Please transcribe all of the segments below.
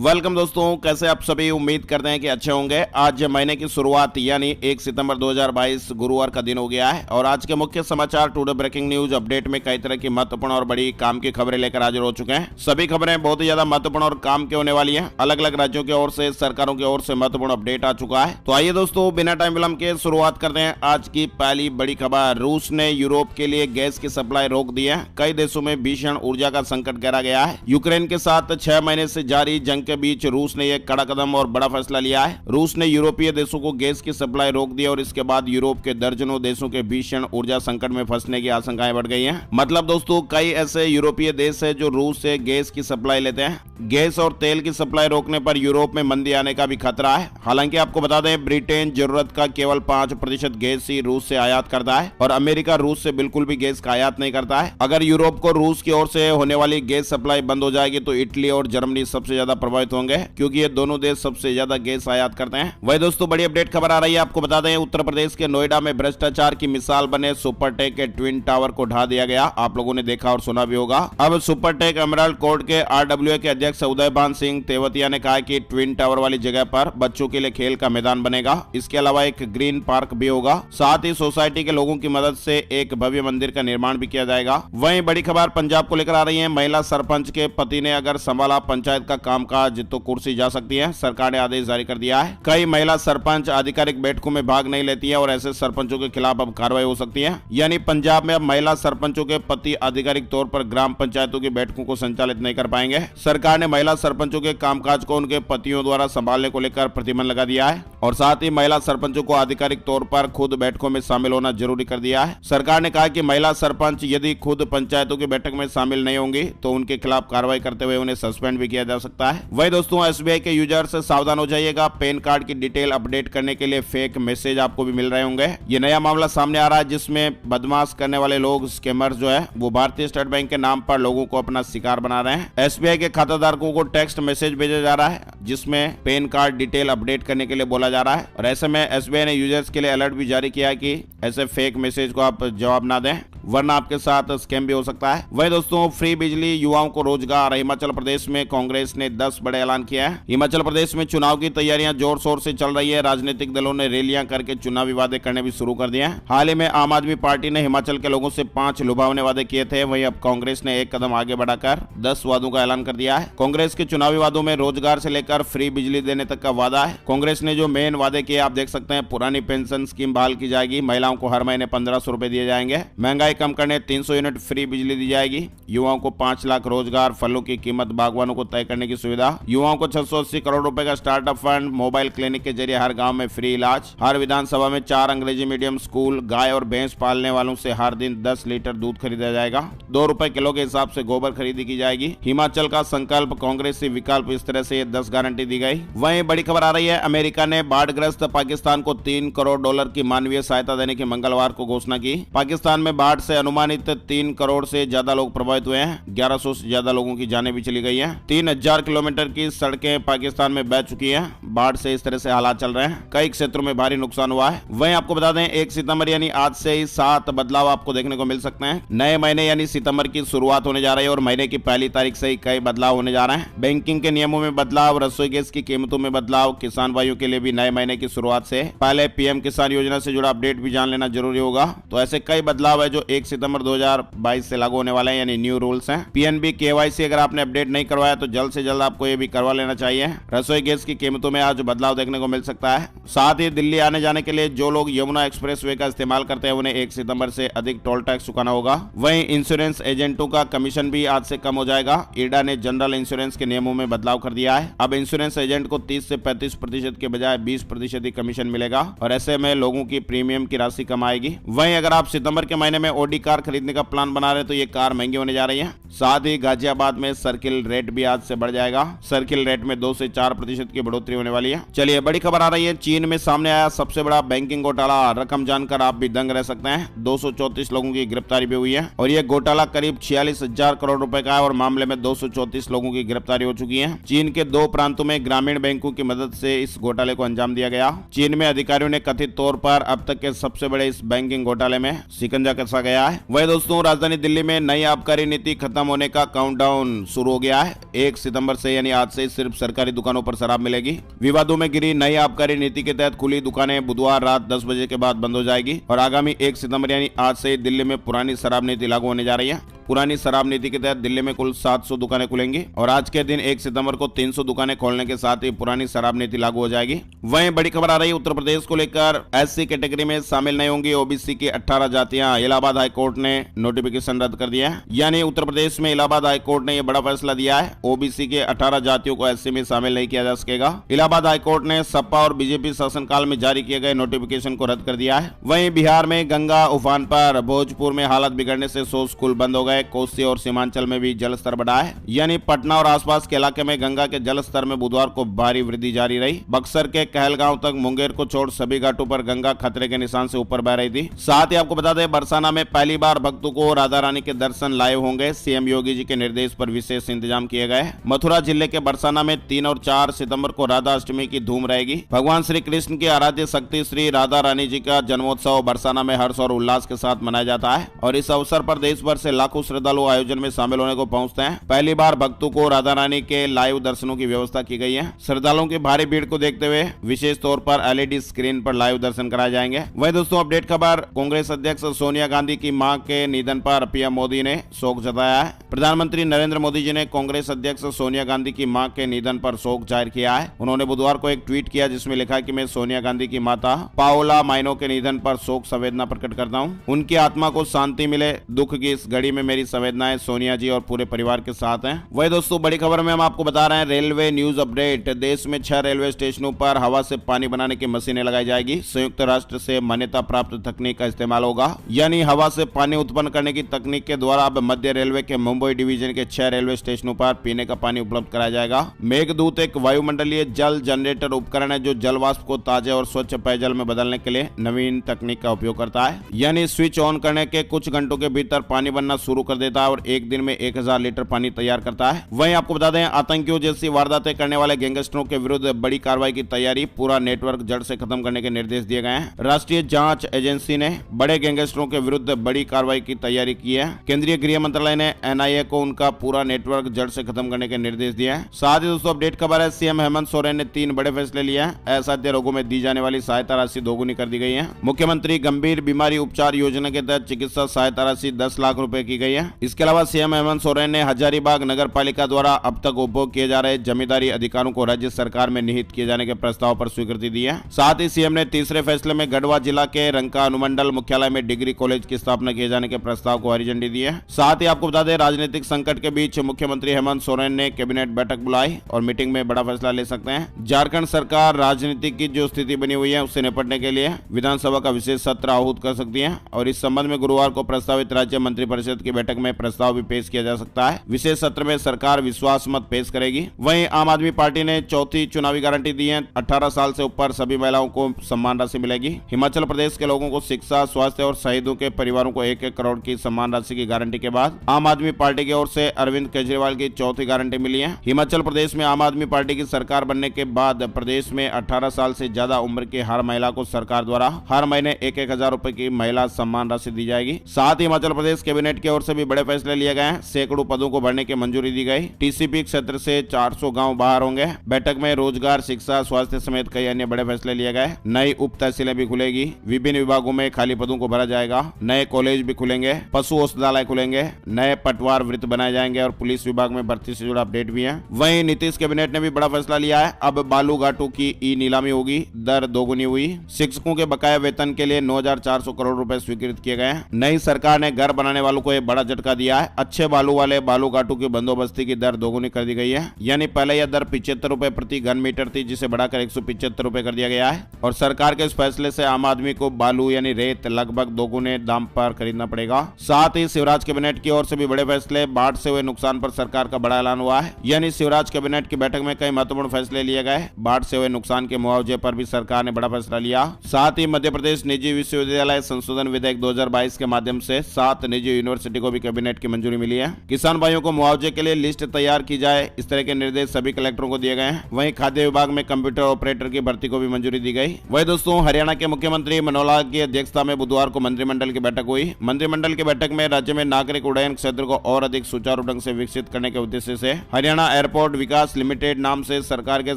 Welcome दोस्तों, कैसे आप सभी। उम्मीद करते हैं कि अच्छे होंगे। आज महीने की शुरुआत यानी 1 सितंबर 2022 गुरुवार का दिन हो गया है और आज के मुख्य समाचार टुडे ब्रेकिंग न्यूज अपडेट में कई तरह की महत्वपूर्ण और बड़ी काम की खबरें लेकर हाजिर हो चुके हैं। सभी खबरें बहुत ही ज्यादा महत्वपूर्ण और काम की होने वाली है। अलग अलग राज्यों की ओर से, सरकारों की ओर से महत्वपूर्ण अपडेट आ चुका है। तो आइए दोस्तों, बिना टाइम विलंब के शुरुआत करते हैं। आज की पहली बड़ी खबर, रूस ने यूरोप के लिए गैस की सप्लाई रोक दी है। कई देशों में भीषण ऊर्जा का संकट गहरा गया है। यूक्रेन के साथ 6 महीने से जारी जंग के बीच रूस ने एक कड़ा कदम और बड़ा फैसला लिया है। रूस ने यूरोपीय देशों को गैस की सप्लाई रोक दी और इसके बाद यूरोप के दर्जनों देशों के भीषण ऊर्जा संकट में फंसने की आशंकाएं बढ़ गई हैं। मतलब दोस्तों, कई ऐसे यूरोपीय देश है जो रूस से गैस की सप्लाई लेते हैं। गैस और तेल की सप्लाई रोकने पर यूरोप में मंदी आने का भी खतरा है। हालांकि आपको बता दें, ब्रिटेन जरूरत का केवल 5% गैस ही रूस से आयात करता है और अमेरिका रूस से बिल्कुल भी गैस का आयात नहीं करता है। अगर यूरोप को रूस की ओर से होने वाली गैस सप्लाई बंद हो जाएगी तो इटली और जर्मनी सबसे ज्यादा प्रभावित होंगे, क्योंकि ये दोनों देश सबसे ज्यादा गैस आयात करते हैं। वही दोस्तों, बड़ी अपडेट खबर आ रही है। आपको बता दें, उत्तर प्रदेश के नोएडा में भ्रष्टाचार की मिसाल बने सुपरटेक के ट्विन टावर को ढा दिया गया। आप लोगों ने देखा और सुना भी होगा। अब सुपरटेक एमराल्ड कोर्ट के RWA के अध्यक्ष उदयभान सिंह तेवतिया ने कहा कि ट्विन टावर वाली जगह पर बच्चों के लिए खेल का मैदान बनेगा। इसके अलावा एक ग्रीन पार्क भी होगा। साथ ही सोसाइटी के लोगों की मदद से एक भव्य मंदिर का निर्माण भी किया जाएगा। वहीं बड़ी खबर पंजाब को लेकर आ रही है। महिला सरपंच के पति ने अगर संभाला पंचायत का कामकाज तो कुर्सी जा सकती है। सरकार ने आदेश जारी कर दिया है। कई महिला सरपंच आधिकारिक बैठकों में भाग नहीं लेती है और ऐसे सरपंचों के खिलाफ अब कार्रवाई हो सकती है। यानी पंजाब में अब महिला सरपंचों के पति आधिकारिक तौर पर ग्राम पंचायतों की बैठकों को संचालित नहीं कर पाएंगे। सरकार ने महिला सरपंचों के कामकाज को उनके पतियों द्वारा संभालने को लेकर प्रतिबंध लगा दिया है और साथ ही महिला सरपंचों को आधिकारिक तौर पर खुद बैठकों में शामिल होना जरूरी कर दिया है। सरकार ने कहा कि महिला सरपंच यदि खुद पंचायतों की बैठक में शामिल नहीं होंगी तो उनके खिलाफ कार्रवाई करते हुए उन्हें सस्पेंड भी किया जा सकता है। वही दोस्तों, SBI के यूजर से सावधान हो जाइएगा। पैन कार्ड की डिटेल अपडेट करने के लिए फेक मैसेज आपको भी मिल रहे होंगे। ये नया मामला सामने आ रहा है जिसमें बदमाश करने वाले लोग, स्कैमर जो है, वो भारतीय स्टेट बैंक के नाम पर लोगों को अपना शिकार बना रहे हैं। SBI के खाताधारकों को टेक्स्ट मैसेज भेजा जा रहा है जिसमें पैन कार्ड डिटेल अपडेट करने के लिए बोला जा रहा है और ऐसे में SBI ने यूजर्स के लिए अलर्ट भी जारी किया है कि ऐसे फेक मैसेज को आप जवाब ना दें, वरना आपके साथ स्कैम भी हो सकता है। वही दोस्तों, फ्री बिजली, युवाओं को रोजगार। हिमाचल प्रदेश में कांग्रेस ने 10 बड़े ऐलान किया है। हिमाचल प्रदेश में चुनाव की तैयारियां जोर शोर से चल रही है। राजनीतिक दलों ने रैलियां करके चुनावी वादे करने भी शुरू कर दिए हैं। हाल ही में आम आदमी पार्टी ने हिमाचल के लोगों से 5 लुभावने वादे किए थे। वहीं अब कांग्रेस ने एक कदम आगे बढ़ाकर 10 वादों का ऐलान कर दिया है। कांग्रेस के चुनावी वादों में रोजगार से लेकर फ्री बिजली देने तक का वादा है। कांग्रेस ने जो मेन वादे किए आप देख सकते हैं। पुरानी पेंशन स्कीम बहाल की जाएगी। महिलाओं को हर महीने 1500 रुपए दिए जाएंगे। महंगाई कम करने 300 यूनिट फ्री बिजली दी जाएगी। युवाओं को 5 लाख रोजगार। फलों की कीमत बागवानों को तय करने की सुविधा। युवाओं को 680 करोड़ रुपए का स्टार्टअप फंड। मोबाइल क्लिनिक के जरिए हर गांव में फ्री इलाज। हर विधानसभा में 4 अंग्रेजी मीडियम स्कूल। गाय और भैंस पालने वालों से हर दिन 10 लीटर दूध खरीदा जाएगा। 2 रुपए किलो के हिसाब से गोबर खरीदी की जाएगी। हिमाचल का संकल्प, कांग्रेसी विकल्प, इस तरह से 10 गारंटी दी गई। वहीं बड़ी खबर आ रही है, अमेरिका ने बाढ़ग्रस्त पाकिस्तान को $3 करोड़ की मानवीय सहायता देने की मंगलवार को घोषणा की। पाकिस्तान में बाढ़ से अनुमानित 3 करोड़ से ज्यादा लोग प्रभावित हुए हैं। 1100 से ज्यादा लोगों की जानें भी चली गई हैं। 3000 किलोमीटर की सड़कें पाकिस्तान में बह चुकी हैं। बाढ़ से इस तरह से हालात चल रहे हैं। कई क्षेत्रों में भारी नुकसान हुआ है। वहीं आपको बता दें, 1 सितंबर यानी आज से ही 7 बदलाव आपको देखने को मिल सकते हैं। नए महीने यानी सितंबर की शुरुआत होने जा रही है और महीने की पहली तारीख से ही कई बदलाव होने जा रहे हैं। बैंकिंग के नियमों में बदलाव, रसोई गैस की कीमतों में बदलाव। किसान भाइयों के लिए भी नए महीने की शुरुआत से पहले PM किसान योजना से जुड़ा अपडेट भी जान लेना जरूरी होगा। तो ऐसे कई बदलाव है जो 1 सितंबर 2022 से लागू होने वाले हैं, यानी न्यू रूल्स हैं। PNB KYC अगर आपने अपडेट नहीं करवाया तो जल्द से जल्द आपको ये भी करवा लेना चाहिए। रसोई गैस की कीमतों में आज बदलाव देखने को मिल सकता है। साथ ही दिल्ली आने जाने के लिए जो लोग यमुना एक्सप्रेसवे का इस्तेमाल करते हैं उन्हें 1 सितंबर से अधिक टोल टैक्स चुकाना होगा। वहीं इंश्योरेंस एजेंटों का कमीशन भी आज से कम हो जाएगा। IRDA ने जनरल इंश्योरेंस के नियमों में बदलाव कर दिया है। अब इंश्योरेंस एजेंट को 30 से 35% के बजाय 20% ही कमीशन मिलेगा और ऐसे में लोगों की प्रीमियम की राशि कम आएगी। वहीं अगर आप सितंबर के महीने में OD कार खरीदने का प्लान बना रहे हैं तो ये कार महंगी होने जा रही है। साथ ही गाजियाबाद में सर्किल रेट भी आज से बढ़ जाएगा। सर्किल रेट में 2 से 4% की बढ़ोतरी होने वाली है। चलिए, बड़ी खबर आ रही है। चीन में सामने आया सबसे बड़ा बैंकिंग घोटाला। रकम जानकर आप भी दंग रह सकते हैं। 234 लोगों की गिरफ्तारी भी हुई है और ये घोटाला करीब 46,000 करोड़ रुपए का है और मामले में 234 लोगों की गिरफ्तारी हो चुकी है। चीन के 2 प्रांतों में ग्रामीण बैंकों की मदद से इस घोटाले को अंजाम दिया गया। चीन में अधिकारियों ने कथित तौर पर अब तक के सबसे बड़े इस बैंकिंग घोटाले में शिकंजा कसा गया गया है। वही दोस्तों राजधानी दिल्ली में नई आबकारी नीति खत्म होने का काउंटडाउन शुरू हो गया है। 1 सितंबर से यानी आज से सिर्फ सरकारी दुकानों पर शराब मिलेगी। विवादों में गिरी नई आबकारी नीति के तहत खुली दुकानें बुधवार रात 10 बजे के बाद बंद हो जाएगी और आगामी 1 सितंबर यानी आज से दिल्ली में पुरानी शराब नीति लागू होने जा रही है। पुरानी शराब नीति के तहत दिल्ली में कुल 700 दुकानें खुलेंगी और आज के दिन 1 सितंबर को 300 दुकानें खोलने के साथ ही पुरानी शराब नीति लागू हो जाएगी। वहीं बड़ी खबर आ रही है उत्तर प्रदेश को लेकर। एससी कैटेगरी में शामिल नहीं होंगी ओबीसी की 18 जातियां। इलाहाबाद हाईकोर्ट ने नोटिफिकेशन रद्द कर दिया है। यानी उत्तर प्रदेश में इलाहाबाद हाईकोर्ट ने यह बड़ा फैसला दिया है। ओबीसी के 18 जातियों को एससी में शामिल नहीं किया जा सकेगा। इलाहाबाद हाईकोर्ट ने सपा और बीजेपी शासनकाल में जारी किए गए नोटिफिकेशन को रद्द कर दिया है। वहीं बिहार में गंगा उफान पर। भोजपुर में हालत बिगड़ने से 100 स्कूल बंद हो गए। कोसी और सीमांचल में भी जल स्तर बढ़ा है। यानी पटना और आसपास के इलाके में गंगा के जल स्तर में बुधवार को भारी वृद्धि जारी रही। बक्सर के कहलगांव तक मुंगेर को छोड़ सभी घाटों पर गंगा खतरे के निशान से ऊपर बह रही थी। साथ ही आपको बता दें बरसाना में पहली बार भक्तों को राधा रानी के दर्शन लाइव होंगे। सीएम योगी जी के निर्देश पर विशेष इंतजाम किए गए। मथुरा जिले के बरसाना में 3 और 4 सितंबर को राधा अष्टमी की धूम रहेगी। भगवान श्री कृष्ण की आराध्य शक्ति श्री राधा रानी जी का जन्मोत्सव बरसाना में हर्ष और उल्लास के साथ मनाया जाता है और इस अवसर पर देश भर से लाखों श्रद्धालु आयोजन में शामिल होने को पहुंचते हैं। पहली बार भक्तों को राधा रानी के लाइव दर्शनों की व्यवस्था की गई है। श्रद्धालुओं की भारी भीड़ को देखते हुए विशेष तौर पर एलईडी स्क्रीन पर लाइव दर्शन कराए जाएंगे। वहीं दोस्तों अपडेट खबर। कांग्रेस अध्यक्ष सोनिया गांधी की मां के निधन पर पीएम मोदी ने शोक जताया है। प्रधानमंत्री नरेंद्र मोदी जी ने कांग्रेस अध्यक्ष सोनिया गांधी की मां के निधन पर शोक जाहिर किया है। उन्होंने बुधवार को एक ट्वीट किया जिसमें लिखा कि मैं सोनिया गांधी की माता पाओला माइनो के निधन पर शोक संवेदना प्रकट करता हूं। उनकी आत्मा को शांति मिले। दुख की इस घड़ी में मेरी संवेदनाएं सोनिया जी और पूरे परिवार के साथ हैं। वही दोस्तों बड़ी खबर में हम आपको बता रहे हैं रेलवे न्यूज अपडेट। देश में 6 रेलवे स्टेशनों पर हवा से पानी बनाने की मशीनें लगाई जाएगी। संयुक्त राष्ट्र से मान्यता प्राप्त तकनीक का इस्तेमाल होगा। यानी हवा से पानी उत्पन्न करने की तकनीक के द्वारा अब मध्य रेलवे के मुंबई डिवीजन के 6 रेलवे स्टेशनों पर पीने का पानी उपलब्ध कराया जाएगा। मेघदूत एक वायुमंडलीय जल जनरेटर उपकरण है जो जल वाष्प को ताजे और स्वच्छ पेयजल में बदलने के लिए नवीन तकनीक का उपयोग करता है। यानी स्विच ऑन करने के कुछ घंटों के भीतर पानी बनना शुरू कर देता है और एक दिन में 1000 लीटर पानी तैयार करता है। वहीं आपको बता दें आतंकियों जैसी वारदातें करने वाले गैंगस्टरों के विरुद्ध बड़ी कार्रवाई की तैयारी। पूरा नेटवर्क जड़ से खत्म करने के निर्देश दिए गए हैं। राष्ट्रीय जांच एजेंसी ने बड़े गैंगस्टरों के विरुद्ध बड़ी कार्रवाई की तैयारी की है। केंद्रीय गृह मंत्रालय ने एनआईए को उनका पूरा नेटवर्क जड़ से खत्म करने के निर्देश दिए हैं। साथ ही दोस्तों अपडेट खबर है सीएम हेमंत सोरेन ने 3 बड़े फैसले लिए हैं। असाध्य रोगों में दी जाने वाली सहायता राशि दोगुनी कर दी गई है। मुख्यमंत्री गंभीर बीमारी उपचार योजना के तहत चिकित्सा सहायता राशि 10 लाख रुपए की गई है। इसके अलावा सीएम हेमंत सोरेन ने हजारीबाग नगर पालिका द्वारा अब तक उपभोग किए जा रहे जमींदारी अधिकारों को राज्य सरकार में निहित किए जाने के प्रस्ताव पर स्वीकृति दी है। साथ ही सीएम ने तीसरे फैसले में गढ़वा जिला के रंका अनुमंडल मुख्यालय में डिग्री कॉलेज की स्थापना किए जाने के प्रस्ताव को हरी झंडी दी है। साथ ही आपको बता दें राजनीतिक संकट के बीच मुख्यमंत्री हेमंत सोरेन ने कैबिनेट बैठक बुलाई और मीटिंग में बड़ा फैसला ले सकते हैं। झारखंड सरकार राजनीति की जो स्थिति बनी हुई है उससे निपटने के लिए विधानसभा का विशेष सत्र आहूत कर सकती है और इस संबंध में गुरुवार को प्रस्तावित राज्य मंत्रिपरिषद की बैठक में प्रस्ताव भी पेश किया जा सकता है। विशेष सत्र में सरकार विश्वास मत पेश करेगी। वहीं आम आदमी पार्टी ने चौथी चुनावी गारंटी दी है। 18 साल से ऊपर सभी महिलाओं को सम्मान राशि मिलेगी। हिमाचल प्रदेश के लोगों को शिक्षा, स्वास्थ्य और शहीदों के परिवारों को 1-1 करोड़ की सम्मान राशि की गारंटी के बाद आम आदमी पार्टी की ओर से अरविंद केजरीवाल की चौथी गारंटी मिली है। हिमाचल प्रदेश में आम आदमी पार्टी की सरकार बनने के बाद प्रदेश में 18 साल से ज्यादा उम्र की हर महिला को सरकार द्वारा हर महीने 1-1 हजार रुपए की महिला सम्मान राशि दी जाएगी। साथ ही हिमाचल प्रदेश कैबिनेट की ओर से भी बड़े फैसले लिए गए हैं। सैकड़ों पदों को भरने की मंजूरी दी गई। टीसीपी क्षेत्र से 400 गांव बाहर होंगे। बैठक में रोजगार, शिक्षा, स्वास्थ्य समेत कई अन्य बड़े फैसले लिए गए। नई उप तहसीलें भी खुलेगी। विभिन्न विभागों में खाली पदों को भरा जाएगा। नए कॉलेज भी खुलेंगे। पशु औषधालय खुलेंगे। नए पटवार वृत्त बनाए जाएंगे और पुलिस विभाग में भर्ती से जुड़ा अपडेट भी है। वहीं नीतीश कैबिनेट ने भी बड़ा फैसला लिया है। अब बालू घाटों की ई नीलामी होगी। दर दोगुनी हुई। शिक्षकों के बकाया वेतन के लिए 9400 करोड़ रुपए स्वीकृत किए गए हैं। नई सरकार ने घर बनाने वालों को एक बड़ा झटका दिया है। अच्छे बालू वाले बालू घाटों की बंदोबस्ती की दर दोगुनी कर दी गई है। यानी पहले यह दर 75 रुपए प्रति घन मीटर थी जिसे बढ़ाकर 175 रुपए कर दिया गया है और सरकार के इस फैसले से आम आदमी को बालू यानी रेत लगभग दोगुने दाम पर खरीदना पड़ेगा। साथ ही शिवराज कैबिनेट की ओर से भी बड़े फैसले। बाढ़ से हुए नुकसान पर सरकार का बड़ा ऐलान हुआ है। यानी शिवराज कैबिनेट की बैठक में कई महत्वपूर्ण फैसले लिए गए। बाढ़ से हुए नुकसान के मुआवजे पर भी सरकार ने बड़ा फैसला लिया। साथ ही मध्य प्रदेश निजी विश्वविद्यालय संशोधन विधेयक 2022 के माध्यम से 7 निजी यूनिवर्सिटी को भी कैबिनेट की मंजूरी मिली है। किसान भाइयों को मुआवजे के लिए लिस्ट तैयार की जाए, इस तरह के निर्देश सभी कलेक्टरों को दिए गए हैं। वहीं खाद्य विभाग में कंप्यूटर ऑपरेटर की भर्ती को भी मंजूरी दी गई। वही दोस्तों, हरियाणा के मुख्यमंत्री मनोहर लाल की अध्यक्षता में बुधवार को मंत्रिमंडल की बैठक हुई। मंत्रिमंडल की बैठक में राज्य में नागरिक उड्डयन क्षेत्र को और अधिक सुचारू ढंग से विकसित करने के उद्देश्य से हरियाणा एयरपोर्ट विकास लिमिटेड नाम से सरकार के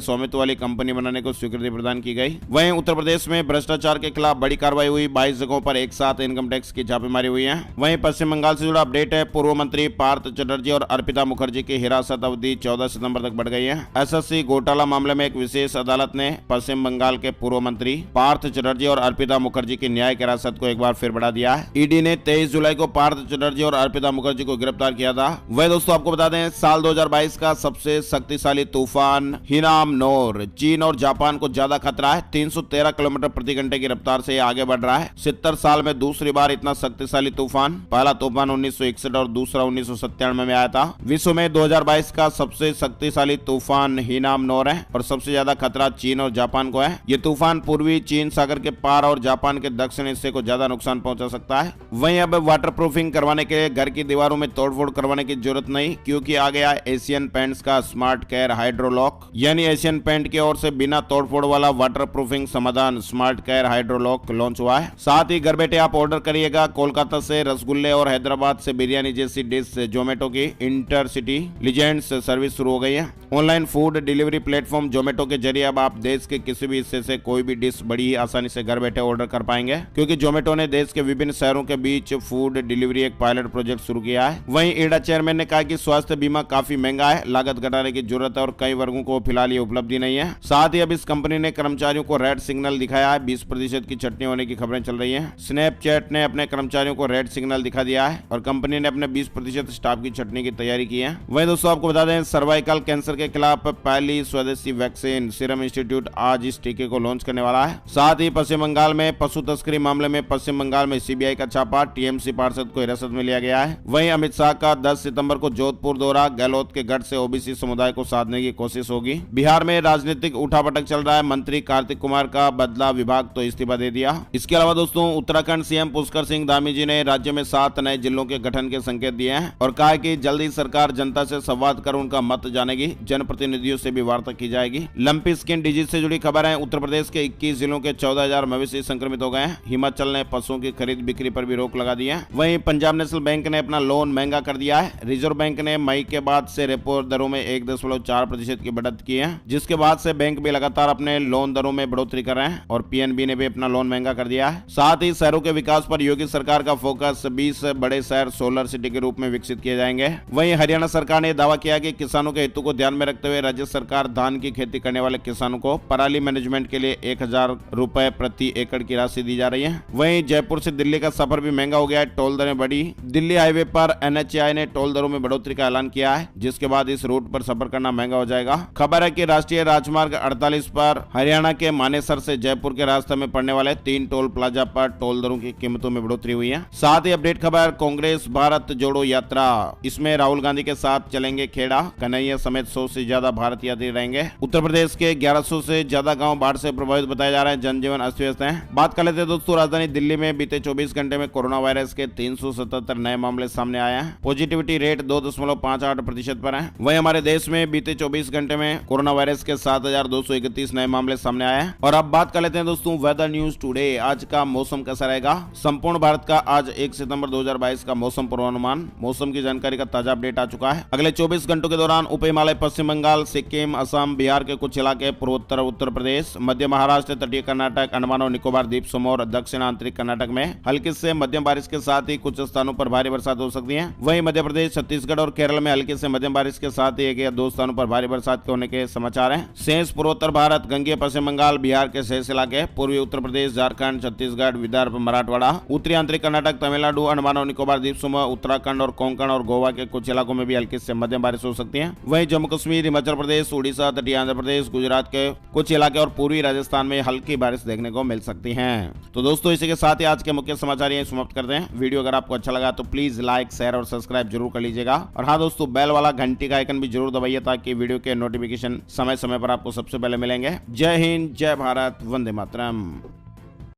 स्वामित्व वाली कंपनी बनाने को स्वीकृति प्रदान की गई। वहीं उत्तर प्रदेश में भ्रष्टाचार के खिलाफ बड़ी कार्रवाई हुई। 22 जगहों पर एक साथ इनकम टैक्स की छापेमारी हुई है। वहीं पश्चिम बंगाल से जुड़ा अपडेट है। पूर्व मंत्री पार्थ चटर्जी और अर्पिता मुखर्जी की हिरासत अवधि 14 सितंबर तक बढ़ गई है। एसएससी घोटाला मामले में एक विशेष अदालत ने पश्चिम बंगाल के पूर्व मंत्री पार्थ चटर्जी और अर्पिता मुखर्जी की न्यायिक हिरासत को एक बार फिर बढ़ा दिया है। ईडी ने 23 जुलाई को पार्थ चटर्जी और अर्पिता मुखर्जी को गिरफ्तार किया था। वह दोस्तों आपको बता दें, साल 2022 का सबसे शक्तिशाली तूफान हिनामनोर चीन और जापान को ज्यादा खतरा है। 313 किलोमीटर प्रति घंटे की रफ्तार से आगे बढ़ रहा है। 70 साल में दूसरी बार इतना शक्तिशाली तूफान। पहला तूफान 1961 और दूसरा 1997 में आया था। विश्व में 2022 का सबसे शक्तिशाली तूफान हिनामनोर है और सबसे ज्यादा खतरा चीन और जापान को है। ये तूफान पूर्वी चीन सागर के पार और जापान के दक्षिण हिस्से को ज्यादा नुकसान पहुंचा सकता है। वहीं अब वाटर प्रूफिंग करवाने के लिए घर की दीवारों में तोड़फोड़ करवाने की जरूरत नहीं, क्योंकि आ गया एशियन पेंट्स का स्मार्ट केयर हाइड्रोलॉक, यानी एशियन पेंट की ओर से बिना तोड़फोड़ वाला वाटर प्रूफिंग समाधान स्मार्ट केयर हाइड्रोलॉक लॉन्च हुआ है। साथ ही घर बैठे आप ऑर्डर करिएगा। कोलकाता से रसगुल्ले और हैदराबाद से बिरियानी जैसी डिश जोमेटो की इंटरसिटी लीजेंड्स सर्विस शुरू हो गई है। Online food delivery platform Zomato के जरिए अब आप देश के किसी भी हिस्से से कोई भी डिश बड़ी ही आसानी से घर बैठे ऑर्डर कर पाएंगे, क्योंकि जोमेटो ने देश के विभिन्न शहरों के बीच फूड डिलीवरी एक पायलट प्रोजेक्ट शुरू किया है। वहीं ईडा चेयरमैन ने कहा कि स्वास्थ्य बीमा काफी महंगा है, लागत घटाने की जरूरत है और कई वर्गों को फिलहाल ये उपलब्धि नहीं है। साथ ही अब इस कंपनी ने कर्मचारियों को रेड सिग्नल दिखाया है। 20% की छटनी होने की खबरें चल रही है। स्नैपचैट ने अपने कर्मचारियों को रेड सिग्नल दिखा दिया है और कंपनी ने अपने 20% स्टाफ की छटनी की तैयारी की है। वहीं दोस्तों आपको बता दें, सर्वाइकल कैंसर के खिलाफ पहली स्वदेशी वैक्सीन सीरम इंस्टीट्यूट आज इस टीके को लॉन्च करने वाला है। साथ ही पश्चिम बंगाल में पशु तस्करी मामले में पश्चिम बंगाल में सीबीआई का छापा, टीएमसी पार्षद को हिरासत में लिया गया है। वहीं अमित शाह का 10 सितंबर को जोधपुर दौरा, गहलोत के गढ़ से ओबीसी समुदाय को साधने की कोशिश होगी। बिहार में राजनीतिक उठापटक चल रहा है। मंत्री कार्तिक कुमार का बदला विभाग तो इस्तीफा दे दिया। इसके अलावा दोस्तों, उत्तराखंड सीएम पुष्कर सिंह धामी जी ने राज्य में 7 नए जिलों के गठन के संकेत दिए हैं और कहा है कि जल्दी सरकार जनता से संवाद कर उनका मत जानेगी। जनप्रतिनिधियों से भी वार्ता की जाएगी। लंपी स्किन डिजीज से जुड़ी खबर है। उत्तर प्रदेश के 21 जिलों के 14,000 मवेशी संक्रमित हो गए हैं। हिमाचल ने पशुओं की खरीद बिक्री पर भी रोक लगा दी है। वहीं पंजाब नेशनल बैंक ने अपना लोन महंगा कर दिया है। रिजर्व बैंक ने मई के बाद से रेपो दरों में 1.4% की बढ़ोतरी की है, जिसके बाद से बैंक भी लगातार अपने लोन दरों में बढ़ोतरी कर रहे हैं और पीएनबी ने भी अपना लोन महंगा कर दिया है। साथ ही शहरों के विकास पर योगी सरकार का फोकस, 20 बड़े शहर सोलर सिटी के रूप में विकसित किए जाएंगे। वहीं हरियाणा सरकार ने दावा किया कि किसानों के हितों को ध्यान में रखते हुए राज्य सरकार धान की खेती करने वाले किसानों को पराली मैनेजमेंट के लिए 1,000 रुपए प्रति एकड़ की राशि दी जा रही है। वहीं जयपुर से दिल्ली का सफर भी महंगा हो गया है। टोल दरें बढ़ी। दिल्ली हाईवे पर एनएचएआई ने टोल दरों में बढ़ोतरी का ऐलान किया है, जिसके बाद इस रूट पर सफर करना महंगा हो जाएगा। खबर है कि राष्ट्रीय राजमार्ग 48 पर हरियाणा के मानेसर से जयपुर के रास्ते में पड़ने वाले 3 टोल प्लाजा पर टोल दरों की कीमतों में बढ़ोतरी हुई है। साथ ही अपडेट खबर, कांग्रेस भारत जोड़ो यात्रा, इसमें राहुल गांधी के साथ चलेंगे खेड़ा, कन्हैया समेत 100 से ज्यादा भारत यात्री रहेंगे। उत्तर प्रदेश के 1100 से ज्यादा गांव बाढ़ से प्रभावित बताए जा रहे हैं। जनजीवन अस्त व्यस्त है। बात कर लेते हैं दोस्तों, राजधानी दिल्ली में बीते 24 घंटे में कोरोना वायरस के 377 नए मामले सामने आए हैं। पॉजिटिविटी रेट 2.58% पर है। वहीं हमारे देश में बीते 24 घंटे में कोरोना वायरस के 7,231 नए मामले सामने आए हैं। और अब बात कर लेते हैं दोस्तों, वेदर न्यूज टुडे, आज का मौसम कैसा रहेगा। संपूर्ण भारत का आज 1 सितंबर 2022 का मौसम पूर्वानुमान, मौसम की जानकारी का ताजा अपडेट आ चुका है। अगले 24 घंटों के दौरान उप हिमालय, पश्चिम बंगाल, सिक्किम, असम, बिहार के कुछ इलाके, पूर्वोत्तर उत्तर प्रदेश, मध्य महाराष्ट्र, तटीय कर्नाटक, अंडमान और निकोबार द्वीप समूह और दक्षिण आंतरिक कर्नाटक में हल्की से मध्यम बारिश के साथ ही कुछ स्थानों पर भारी बरसात हो सकती है। वहीं मध्य प्रदेश, छत्तीसगढ़ और केरल में हल्की से मध्यम बारिश के साथ ही 1 या 2 स्थानों पर भारी बरसात के होने के समाचार हैं। शेष पूर्वोत्तर भारत, गंगेय पश्चिम बंगाल, बिहार के शेष इलाके, पूर्वी उत्तर प्रदेश, झारखंड, छत्तीसगढ़, विदर्भ, मराठवाड़ा, उत्तरी आंतरिक कर्नाटक, तमिलनाडु, अंडमान और निकोबार द्वीप समूह, उत्तराखंड और कोंकण और गोवा के कुछ इलाकों में भी हल्की से मध्यम बारिश हो सकती है। वहीं जम्मू कश्मीर, हिमाचल प्रदेश, उड़ीसा, तटीय आंध्र प्रदेश, गुजरात के कुछ इलाके और पूर्वी राजस्थान में हल्की बारिश देखने को मिल सकती है। तो दोस्तों, इसी के साथ ही आज के मुख्य समाचार यहीं समाप्त करते हैं। वीडियो अगर आपको अच्छा लगा तो प्लीज लाइक, शेयर और सब्सक्राइब जरूर कर लीजिएगा। और हाँ दोस्तों, बेल वाला घंटी का आइकन भी जरूर दबाइए ताकि वीडियो के नोटिफिकेशन समय समय पर आपको सबसे पहले मिलेंगे। जय हिंद, जय भारत, वंदे मातरम।